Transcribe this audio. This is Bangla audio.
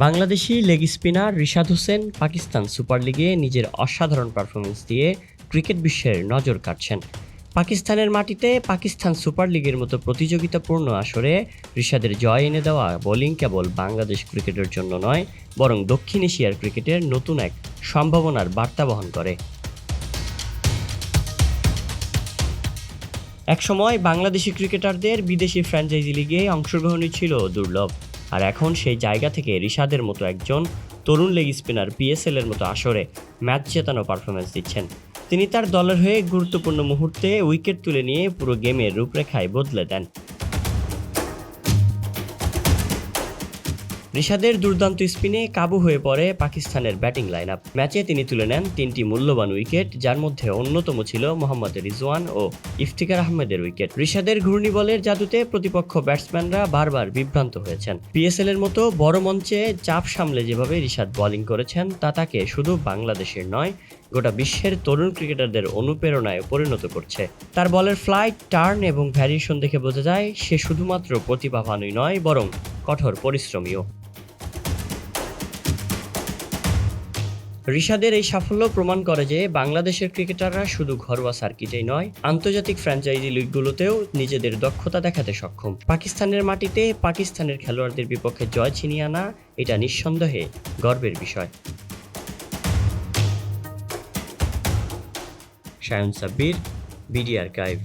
Bangladeshi leg spinner Rishad Hossain Pakistan super লিগে নিজের অসাধারণ পারফরমেন্স দিয়ে ক্রিকেট বিশ্বের নজর কাড়ছেন। পাকিস্তানের মাটিতে পাকিস্তান সুপার লিগের মতো প্রতিযোগিতাপূর্ণ আসরে রিশাদের জয় এনে দেওয়া বোলিং কেবল বাংলাদেশ ক্রিকেটের জন্য নয়, বরং দক্ষিণ এশিয়ার ক্রিকেটের নতুন এক সম্ভাবনার বার্তা বহন করে। একসময় বাংলাদেশি ক্রিকেটারদের বিদেশি ফ্র্যাঞ্চাইজি লিগে অংশগ্রহণই ছিল দুর্লভ, আর এখন সেই জায়গা থেকে রিশাদের মতো একজন তরুণ লেগ স্পিনার পিএসএল এর মতো আসরে ম্যাচ জেতানো পারফরমেন্স দিচ্ছেন। তিনি তার দলের হয়ে গুরুত্বপূর্ণ মুহূর্তে উইকেট তুলে নিয়ে পুরো গেমের রূপরেখায় বদলে দেন। রিশাদের দুর্দান্ত স্পিনে কাবু হয়ে পড়ে পাকিস্তানের ব্যাটিং লাইন আপ। ম্যাচে তিনি তুলে নেন 3টি মূল্যবান উইকেট, যার মধ্যে অন্যতম ছিল মোহাম্মদ রিজওয়ান ও ইফতিকার আহমেদের উইকেট। রিশাদের ঘূর্ণিবলের জাদুতে প্রতিপক্ষ ব্যাটসম্যানরা বারবার বিভ্রান্ত হয়েছেন। পিএসএল এর মতো বড় মঞ্চে চাপ সামলে যেভাবে রিশাদ বোলিং করেছেন, তা তাকে শুধু বাংলাদেশের নয়, গোটা বিশ্বের তরুণ ক্রিকেটারদের অনুপ্রেরণায় পরিণত করছে। তার বলের ফ্লাইট, টার্ন এবং ভ্যারিয়েশন দেখে বোঝা যায় সে শুধুমাত্র প্রতিভাবানই নয়, বরং কঠোর পরিশ্রমীও। রিশাদের এই সাফল্য প্রমাণ করে যে বাংলাদেশের ক্রিকেটাররা শুধু ঘরোয়া সার্কিটেই নয়, আন্তর্জাতিক ফ্র্যাঞ্চাইজি লিগগুলোতেও নিজেদের দক্ষতা দেখাতে সক্ষম। পাকিস্তানের মাটিতে পাকিস্তানের খেলোয়াড়দের বিপক্ষে জয় ছিনিয়ে আনা এটা নিঃসন্দেহে গর্বের বিষয়। Shayan Sabbir, BD archive.